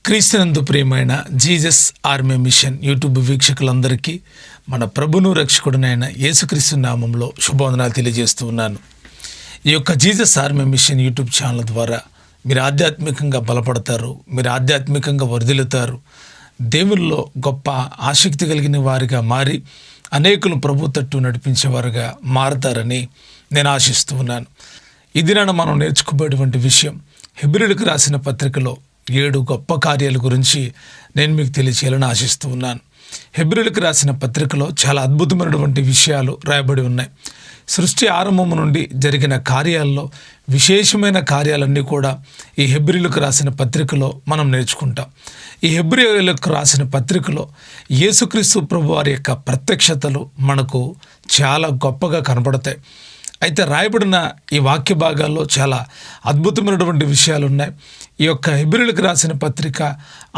క్రీస్తునందు ప్రియమైన Jesus Army Mission YouTube వీక్షకులందరికీ మన ప్రభును రక్షకుడునైన యేసుక్రీస్తు నామంలో శుభవందనాలు తెలియజేస్తూ ఉన్నాను. ఈ యొక్క Jesus Army Mission YouTube channel ద్వారా మీరు ఆధ్యాత్మికంగా బలపడతారు, మీరు ఆధ్యాత్మికంగా వర్ధిల్లుతారు, దేవుల్లో గొప్ప ఆసక్తి కలిగిన వారిగా మారి అనేకులు ప్రభు తట్టు నడిపించేవారుగా మారతారని నేను ఆశిస్తూ ఉన్నాను. ఈ దినాన మనం నేర్చుకోబడేటువంటి విషయం హెబ్రీయులకు రాసిన పత్రికలో 7 గొప్ప కార్యాల గురించి నేను మీకు తెలియచేయాలని ఆశిస్తూ ఉన్నాను. హెబ్రీయులకు రాసిన పత్రికలో చాలా అద్భుతమైనటువంటి విషయాలు రాయబడి ఉన్నాయి. సృష్టి ఆరంభము నుండి జరిగిన కార్యాల్లో విశేషమైన కార్యాలన్నీ కూడా ఈ హెబ్రీయులకు రాసిన పత్రికలో మనం నేర్చుకుంటాం. ఈ హెబ్రీయులకు రాసిన పత్రికలో యేసుక్రీస్తు ప్రభువారి యొక్క ప్రత్యక్షతలు మనకు చాలా గొప్పగా కనబడతాయి. అయితే రాయబడిన ఈ వాక్య భాగాల్లో చాలా అద్భుతమైనటువంటి విషయాలు ఉన్నాయి. ఈ యొక్క హెబ్రీయులకు రాసిన పత్రిక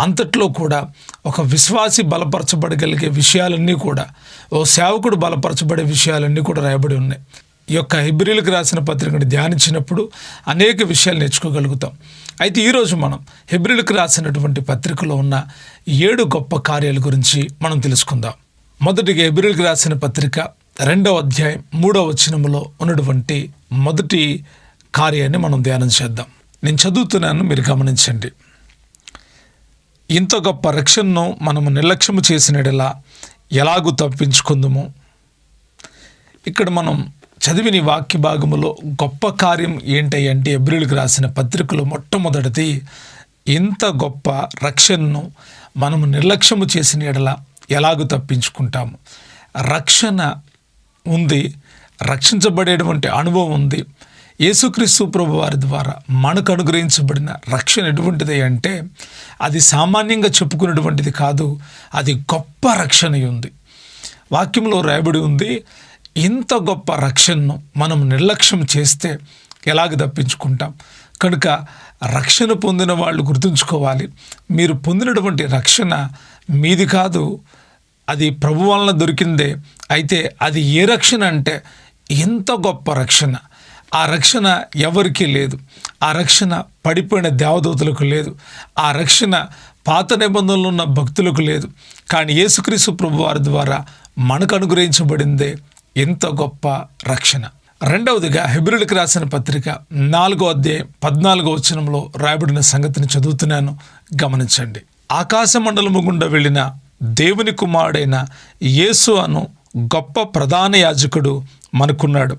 అంతట్లో కూడా ఒక విశ్వాసి బలపరచబడగలిగే విషయాలన్నీ కూడా, ఓ సేవకుడు బలపరచబడే విషయాలన్నీ కూడా రాయబడి ఉన్నాయి. ఈ యొక్క హెబ్రీయులకు రాసిన పత్రికను ధ్యానించినప్పుడు అనేక విషయాలు నేర్చుకోగలుగుతాం. అయితే ఈరోజు మనం హెబ్రీయులకు రాసినటువంటి పత్రికలో ఉన్న 7 గొప్ప కార్యాల గురించి మనం తెలుసుకుందాం. మొదటిగా హెబ్రీయులకు రాసిన పత్రిక 2వ అధ్యాయం 3వ వచనములో ఉన్నటువంటి మొదటి కార్యాన్ని మనం ధ్యానం చేద్దాం. నేను చదువుతున్నాను, మీరు గమనించండి. ఇంత గొప్ప రక్షణను మనము నిర్లక్ష్యము చేసినడలా ఎలాగూ తప్పించుకుందాము. ఇక్కడ మనం చదివిన వాక్య భాగములో గొప్ప కార్యం ఏంటంటే హెబ్రీయులకు రాసిన పత్రికలో మొట్టమొదటిది, ఇంత గొప్ప రక్షణను మనము నిర్లక్ష్యము చేసిన ఎడలా ఎలాగూ తప్పించుకుంటాము. రక్షణ ఉంది, రక్షించబడేటువంటి అనుభవం ఉంది. యేసుక్రీస్తు ప్రభు వారి ద్వారా మనకు అనుగ్రహించబడిన రక్షణ ఎటువంటిది అంటే అది సామాన్యంగా చెప్పుకునేటువంటిది కాదు, అది గొప్ప రక్షణ ఉంది. వాక్యంలో రాయబడి ఉంది, ఇంత గొప్ప రక్షణను మనం నిర్లక్ష్యం చేస్తే ఎలాగ తప్పించుకుంటాం. కనుక రక్షణ పొందిన వాళ్ళు గుర్తుంచుకోవాలి, మీరు పొందినటువంటి రక్షణ మీది కాదు, అది ప్రభు వలన దొరికిందే. అయితే అది ఏ రక్షణ అంటే ఎంత గొప్ప రక్షణ. ఆ రక్షణ ఎవరికీ లేదు, ఆ రక్షణ పడిపోయిన దేవదూతలకు లేదు, ఆ రక్షణ పాత నిబంధనలు ఉన్న భక్తులకు లేదు. కానీ యేసుక్రీస్తు ప్రభు వారి ద్వారా మనకు అనుగ్రహించబడిందే ఎంత గొప్ప రక్షణ. రెండవదిగా హెబ్రీయులకు రాసిన పత్రిక 4వ అధ్యాయం 14వ వచనంలో రాయబడిన సంగతిని చదువుతున్నాను, గమనించండి. ఆకాశ మండలము గుండా వెళ్ళిన దేవుని కుమారుడైన యేసు అను గొప్ప ప్రధాన యాజకుడు మనకున్నాడు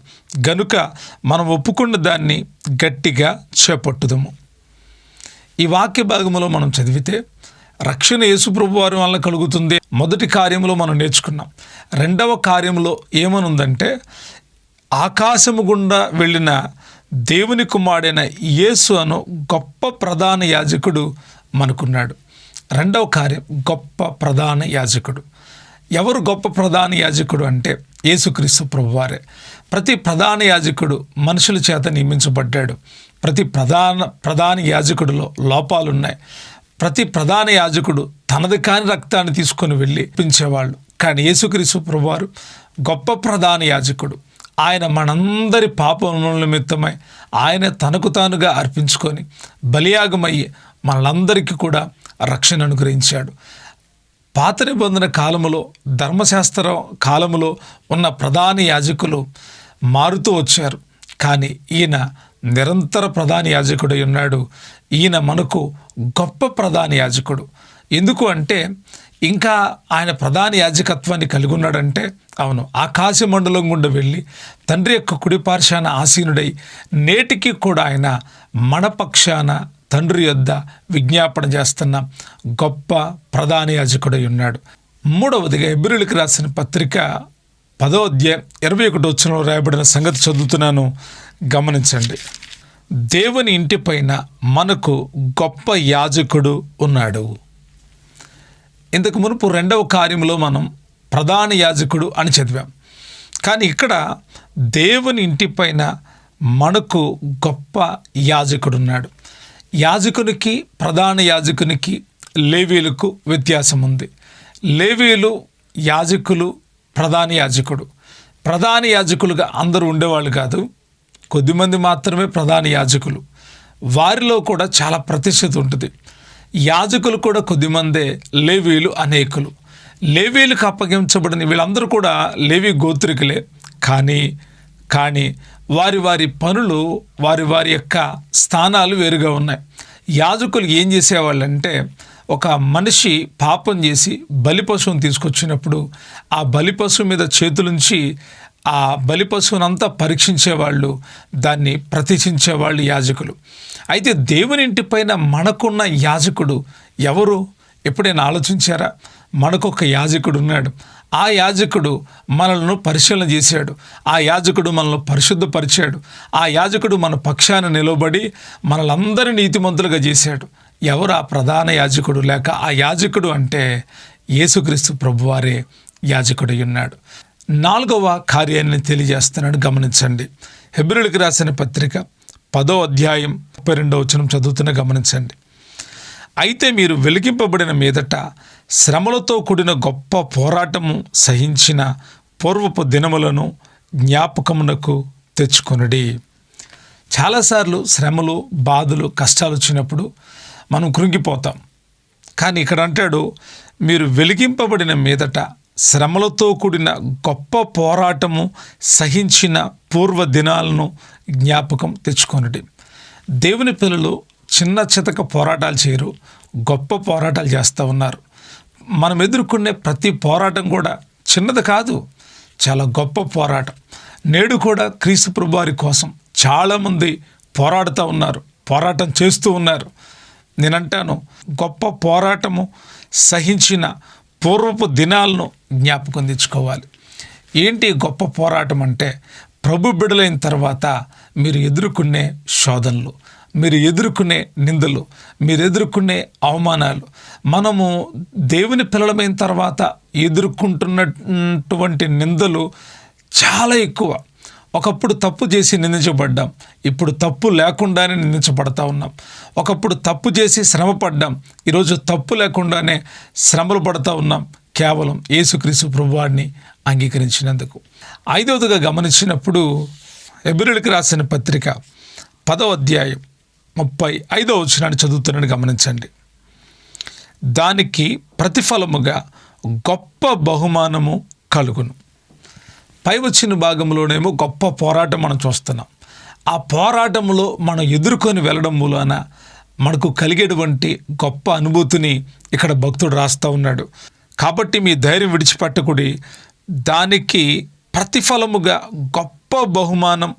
గనుక మనం ఒప్పుకున్న దాన్ని గట్టిగా చేపట్టుదము. ఈ వాక్య భాగంలో మనం చదివితే రక్షణ యేసు ప్రభు వారి వలన కలుగుతుంది. మొదటి కార్యంలో మనం నేర్చుకున్నాం. రెండవ కార్యంలో ఏమనుందంటే ఆకాశము గుండా వెళ్ళిన దేవుని కుమారుడైన యేసు అను గొప్ప ప్రధాన యాజకుడు మనకున్నాడు. రెండవ కార్యం గొప్ప ప్రధాన యాజకుడు. ఎవరు గొప్ప ప్రధాన యాజకుడు అంటే యేసుక్రీస్తు ప్రభువారే. ప్రతి ప్రధాన యాజకుడు మనుషుల చేత నియమించబడ్డాడు. ప్రతి ప్రధాన యాజకుడిలో లోపాలున్నాయి. ప్రతి ప్రధాన యాజకుడు తనది కాని రక్తాన్ని తీసుకొని వెళ్ళి పించేవాళ్ళు. కానీ యేసుక్రీస్తు ప్రభువారు గొప్ప ప్రధాన యాజకుడు. ఆయన మనందరి పాపముల నిమిత్తమై ఆయన తనకు తానుగా అర్పించుకొని బలియాగమయ్యి మనలందరికీ కూడా రక్షణ అనుగ్రహించాడు. పాత నిబంధన కాలములో, ధర్మశాస్త్ర కాలములో ఉన్న ప్రధాన యాజకులు మారుతూ వచ్చారు. కానీ ఈయన నిరంతర ప్రధాన యాజకుడై ఉన్నాడు. ఈయన మనకు గొప్ప ప్రధాన యాజకుడు. ఎందుకు అంటే ఇంకా ఆయన ప్రధాన యాజకత్వాన్ని కలిగి ఉన్నాడంటే, అవును, ఆకాశ మండలం గుండా వెళ్ళి తండ్రి యొక్క కుడిపార్శాన ఆసీనుడై నేటికి కూడా ఆయన మన పక్షాన తండ్రి యొద్ద విజ్ఞాపన చేస్తున్న గొప్ప ప్రధాన యాజకుడై ఉన్నాడు. మూడవదిగా హెబ్రీయులకు రాసిన పత్రిక 10వ అధ్యాయం 21వ వచనంలో రాయబడిన సంగతి చదువుతున్నాను, గమనించండి. దేవుని ఇంటిపైన మనకు గొప్ప యాజకుడు ఉన్నాడు. ఇంతకు మునుపు రెండవ కార్యంలో మనం ప్రధాన యాజకుడు అని చదివాం. కానీ ఇక్కడ దేవుని ఇంటిపైన మనకు గొప్ప యాజకుడు ఉన్నాడు. యాజకునికి, ప్రధాన యాజకునికి, లేవీయులకు వ్యత్యాసం ఉంది. లేవీయులు యాజకులు, ప్రధాన యాజకుడు. ప్రధాన యాజకులుగా అందరూ ఉండేవాళ్ళు కాదు, కొద్దిమంది మాత్రమే ప్రధాన యాజకులు. వారిలో కూడా చాలా ప్రతిష్ఠిత ఉంటుంది. యాజకులు కూడా కొద్దిమందే, లేవీలు అనేకులు. లేవీలకు అప్పగించబడిన వీళ్ళందరూ కూడా లేవీ గోత్రికులే. కానీ వారి వారి పనులు, వారి యొక్క స్థానాలు వేరుగా ఉన్నాయి. యాజకులు ఏం చేసేవాళ్ళంటే, ఒక మనిషి పాపం చేసి బలిపశువుని తీసుకొచ్చినప్పుడు ఆ బలిపశువు మీద చేతులుంచి ఆ బలిపశువునంతా పరీక్షించేవాళ్ళు, దాన్ని ప్రతిష్ఠించేవాళ్ళు యాజకులు. అయితే దేవుని ఇంటిపైన మనకున్న యాజకుడు ఎవరు? ఎప్పుడైనా ఆలోచించారా? మనకొక యాజకుడు ఉన్నాడు. ఆ యాజకుడు మనలను పరిశీలన చేశాడు. ఆ యాజకుడు మనల్ని పరిశుద్ధపరిచాడు. ఆ యాజకుడు మన పక్షాన నిలబడి మనలందరినీ నీతిమంతులుగా చేశాడు. ఎవరు ఆ ప్రధాన యాజకుడు? లేక ఆ యాజకుడు అంటే యేసుక్రీస్తు ప్రభువారే యాజకుడై ఉన్నాడు. 4వ కార్యాన్ని తెలియజేస్తున్నాడు, గమనించండి. హెబ్రీయులకు రాసిన పత్రిక 10వ అధ్యాయం 32వ వచనం చదువుతున్న గమనించండి. అయితే మీరు వెలిగింపబడిన మీదట శ్రమలతో కూడిన గొప్ప పోరాటము సహించిన పూర్వపు దినములను జ్ఞాపకమునకు తెచ్చుకొనుడి. చాలాసార్లు శ్రమలు, బాధలు, కష్టాలు వచ్చినప్పుడు మనం కృంగిపోతాం. కానీ ఇక్కడ అంటాడు, మీరు వెలిగింపబడిన మీదట శ్రమలతో కూడిన గొప్ప పోరాటము సహించిన పూర్వ దినాలను జ్ఞాపకం తెచ్చుకొనుడి. దేవుని పిల్లలు చిన్న చితక పోరాటాలు చేయరు, గొప్ప పోరాటాలు చేస్తూ ఉన్నారు. మనం ఎదుర్కొనే ప్రతి పోరాటం కూడా చిన్నది కాదు, చాలా గొప్ప పోరాటం. నేడు కూడా క్రీస్తు ప్రభువారి కోసం చాలామంది పోరాడుతూ ఉన్నారు, పోరాటం చేస్తూ ఉన్నారు. నేనంటాను, గొప్ప పోరాటము సహించిన పూర్వపు దినాలను జ్ఞాపకం తెచ్చుకోవాలి. ఏంటి గొప్ప పోరాటం అంటే? ప్రభు బిడ్డలైన తర్వాత మీరు ఎదుర్కొనే శోధనలు, మీరు ఎదుర్కొనే నిందలు, మీరు ఎదుర్కొనే అవమానాలు. మనము దేవుని పిల్లలమైన తర్వాత ఎదుర్కొంటున్నటువంటి నిందలు చాలా ఎక్కువ. ఒకప్పుడు తప్పు చేసి నిందించబడ్డాం, ఇప్పుడు తప్పు లేకుండానే నిందించబడతా ఉన్నాం. ఒకప్పుడు తప్పు చేసి శ్రమపడ్డాం, ఈరోజు తప్పు లేకుండానే శ్రమలు పడతా ఉన్నాం, కేవలం యేసుక్రీస్తు ప్రభువాన్ని అంగీకరించినందుకు. 5వదిగా గమనించినప్పుడు హెబ్రీయులకు రాసిన పత్రిక 10వ అధ్యాయం 35వ వచనాన్ని చదువుతున్నాను, గమనించండి. దానికి ప్రతిఫలముగా గొప్ప బహుమానము కలుగును. పై వచ్చిన భాగంలోనేమో గొప్ప పోరాటం మనం చూస్తున్నాం. ఆ పోరాటంలో మనం ఎదుర్కొని వెళ్ళడం మూలాన మనకు కలిగేటువంటి గొప్ప అనుభూతిని ఇక్కడ భక్తుడు రాస్తూ ఉన్నాడు. కాబట్టి మీ ధైర్యం విడిచిపెట్టకుడి, దానికి ప్రతిఫలముగా గొప్ప బహుమానం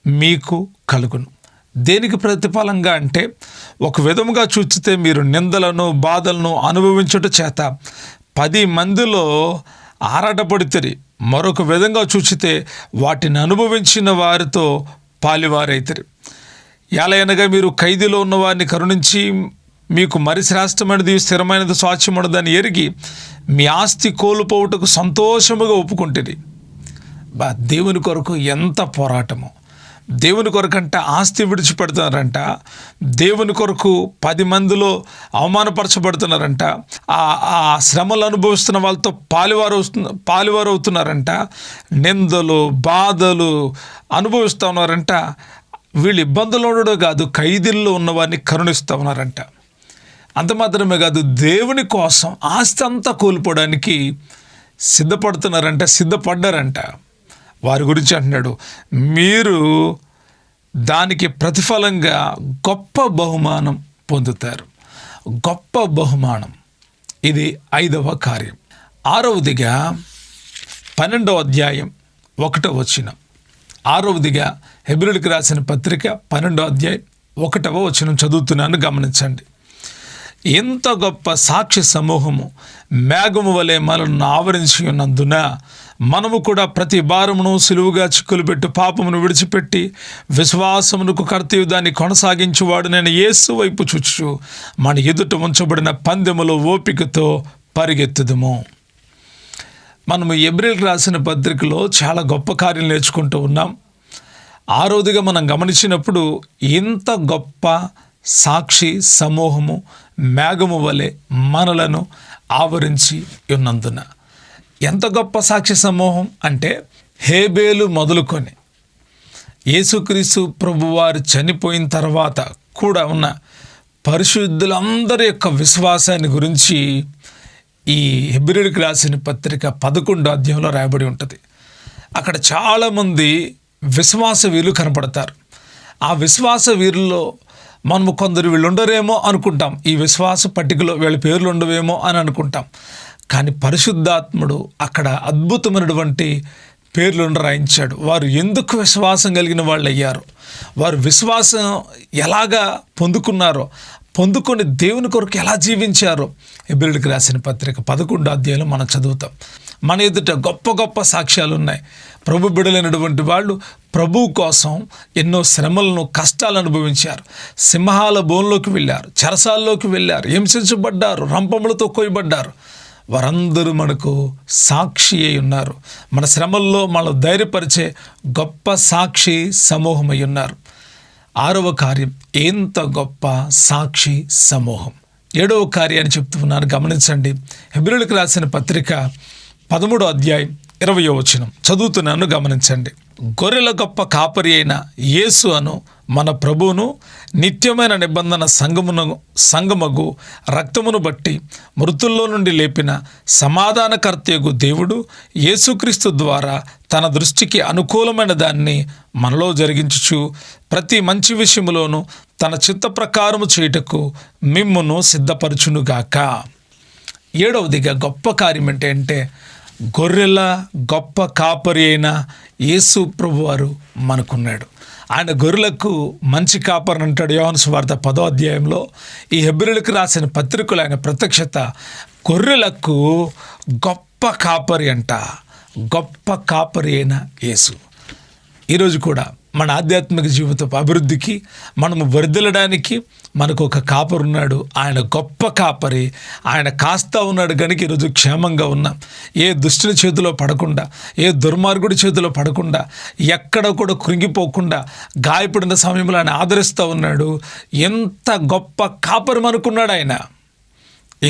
మీకు కలుగును. దేనికి ప్రతిఫలంగా అంటే, ఒక విధముగా చూచితే మీరు నిందలను, బాధలను అనుభవించుట చేత 10 మందిలో ఆరాటపడితే, మరొక విధంగా చూచితే వాటిని అనుభవించిన వారితో పాలివారైతారు. ఎలయనగా మీరు ఖైదీలో ఉన్న వారిని కరుణించి మీకు మరి శ్రేష్టమైనది, స్థిరమైనది, స్వాచ్ఛమైనదని ఎరిగి మీ ఆస్తి కోల్పోవుటకు సంతోషముగా ఒప్పుకుంటుంది. దేవుని కొరకు ఎంత పోరాటము! దేవుని కొరకంట ఆస్తి విడిచిపెడుతున్నారంట, దేవుని కొరకు 10 మందిలో అవమానపరచబడుతున్నారంట, ఆ శ్రమలు అనుభవిస్తున్న వాళ్ళతో పాలువారు అవుతున్నారంట, నిందలు, బాధలు అనుభవిస్తూ ఉన్నారంట. వీళ్ళు ఇబ్బందులు ఉండడం కాదు, ఖైదీల్లో ఉన్నవారిని కరుణిస్తూ ఉన్నారంట. అంత మాత్రమే కాదు, దేవుని కోసం ఆస్తి అంతా కోల్పోవడానికి సిద్ధపడ్డారంట. వారి గురించి అంటున్నాడు, మీరు దానికి ప్రతిఫలంగా గొప్ప బహుమానం పొందుతారు. గొప్ప బహుమానం. ఇది 5వ కార్యం. 6వదిగా 12వ అధ్యాయం 1వ వచనం. 6వదిగా హెబ్రీయులకు రాసిన పత్రిక 12వ అధ్యాయం 1వ వచనం చదువుతున్నాను, గమనించండి. ఎంత గొప్ప సాక్షి సమూహము మేఘము వలె మనల్ని ఆవరించి ఉన్నందున మనము కూడా ప్రతి భారమును సులువుగా చిక్కులు పెట్టు పాపమును విడిచిపెట్టి విశ్వాసమునకు కర్తయు దాన్ని కొనసాగించువాడు నేను యేసు వైపు చూచు మన ఎదుట ఉంచబడిన పందెములో ఓపికతో పరిగెత్తుదుము. మనము హెబ్రీయులకు రాసిన పత్రికలో చాలా గొప్ప కార్యం నేర్చుకుంటూ ఉన్నాం. 6వదిగా మనం గమనించినప్పుడు, ఇంత గొప్ప సాక్షి సమూహము మేఘము వలె మనలను ఆవరించి ఉన్నందున. ఎంత గొప్ప సాక్షి సమూహం అంటే, హేబేలు మొదలుకొని యేసుక్రీస్తు ప్రభువారు చనిపోయిన తర్వాత కూడా ఉన్న పరిశుద్ధులందరి యొక్క విశ్వాసాన్ని గురించి ఈ హెబ్రీయులకు రాసిన పత్రిక 11వ అధ్యాయంలో రాయబడి ఉంటుంది. అక్కడ చాలామంది విశ్వాస వీరులు కనపడతారు. ఆ విశ్వాస వీరుల్లో మనము కొందరు వీళ్ళు ఉండరేమో అనుకుంటాం, ఈ విశ్వాస పట్టికలో వీళ్ళ పేర్లు ఉండవేమో అని అనుకుంటాం. కానీ పరిశుద్ధాత్ముడు అక్కడ అద్భుతమైనటువంటి పేర్లను రాయించాడు. వారు ఎందుకు విశ్వాసం కలిగిన వాళ్ళు అయ్యారు, వారు విశ్వాసం ఎలాగా పొందుకున్నారో, పొందుకొని దేవుని కొరకు ఎలా జీవించారో హెబ్రీయులకు రాసిన పత్రిక 11వ అధ్యాయంలో మనం చదువుతాం. మన ఎదుట గొప్ప గొప్ప సాక్ష్యాలు ఉన్నాయి. ప్రభు బిడ్డలైనటువంటి వాళ్ళు ప్రభువు కోసం ఎన్నో శ్రమలను, కష్టాలు అనుభవించారు. సింహాల బోన్లోకి వెళ్ళారు, చెరసాల్లోకి వెళ్ళారు, హింసించబడ్డారు, రంపములతో కొయ్యబడ్డారు. వారందరూ మనకు సాక్షి అయి ఉన్నారు. మన శ్రమల్లో మనం ధైర్యపరిచే గొప్ప సాక్షి సమూహమై ఉన్నారు. 6వ కార్యం, ఎంత గొప్ప సాక్షి సమూహం. 7వ కార్యాన్ని చెప్తూ ఉన్నాను, గమనించండి. హెబ్రీయులకు రాసిన పత్రిక 13వ అధ్యాయం 20వ వచనం చదువుతున్నాను, గమనించండి. గొర్రెల గొప్ప కాపరి అయిన యేసు అను మన ప్రభువును నిత్యమైన నిబంధన సంగమగు రక్తమును బట్టి మృతుల్లో నుండి లేపిన సమాధానకర్తయగు దేవుడు యేసుక్రీస్తు ద్వారా తన దృష్టికి అనుకూలమైన దాన్ని మనలో జరిగించుచు ప్రతి మంచి విషయములోనూ తన చిత్త ప్రకారము చేయుటకు మిమ్మును సిద్ధపరచునుగాక. 7వదిగా గొప్ప కార్యం అంటే గొర్రెల గొప్ప కాపరి అయిన యేసు ప్రభువారు మనకున్నాడు. ఆయన గొర్రెలకు మంచి కాపరి అంటాడు యోహాను సువార్త 10వ అధ్యాయంలో. ఈ హెబ్రీయులకు రాసిన పత్రికలో ఆయన ప్రత్యక్షత గొర్రెలకు గొప్ప కాపరి అంట. గొప్ప కాపరి అయిన యేసు. ఈరోజు కూడా మన ఆధ్యాత్మిక జీవితపు అభివృద్ధికి, మనము వర్ధిల్లడానికి మనకు ఒక కాపరి ఉన్నాడు. ఆయన గొప్ప కాపరి. ఆయన కాస్తా ఉన్నాడు కనుక ఈరోజు క్షేమంగా ఉన్నాం. ఏ దుష్టుని చేతిలో పడకుండా, ఏ దుర్మార్గుడి చేతిలో పడకుండా, ఎక్కడ కూడా కృంగిపోకుండా, గాయపడిన సమయంలో ఆయన ఆదరిస్తూ ఉన్నాడు. ఎంత గొప్ప కాపరి మనకున్నాడు ఆయన.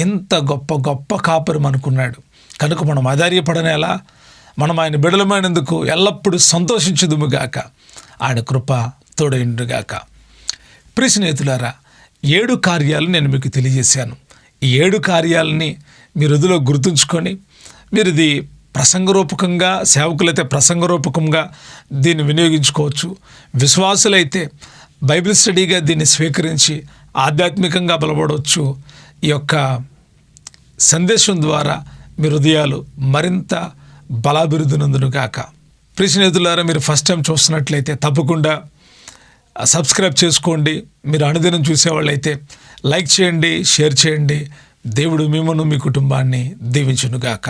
ఎంత గొప్ప గొప్ప కాపరి మనకున్నాడు కనుక మనం ఆధార్యపడనేలా, మనం ఆయన బిడలమైనందుకు ఎల్లప్పుడూ సంతోషించుదుముగాక. ఆయన కృప తోడైండుగాక. ప్రియ స్నేహితులారా, 7 కార్యాలు నేను మీకు తెలియజేశాను. ఈ 7 కార్యాలని మీరు హృదయలో గుర్తుంచుకొని మీరు ఇది ప్రసంగరూపకంగా, సేవకులైతే ప్రసంగరూపకంగా దీన్ని వినియోగించుకోవచ్చు. విశ్వాసులైతే బైబిల్ స్టడీగా దీన్ని స్వీకరించి ఆధ్యాత్మికంగా బలపడవచ్చు. ఈ యొక్క సందేశం ద్వారా మీ హృదయాలు మరింత బలాభివృద్ధి నందునుగాక. ప్రియ స్నేహితులారా, మీరు ఫస్ట్ టైం చూస్తున్నట్లయితే తప్పకుండా సబ్స్క్రైబ్ చేసుకోండి. మీరు అనుదినం చూసేవాళ్ళైతే లైక్ చేయండి, షేర్ చేయండి. దేవుడు మిమ్మల్ని, మీ కుటుంబాన్ని దీవించునుగాక.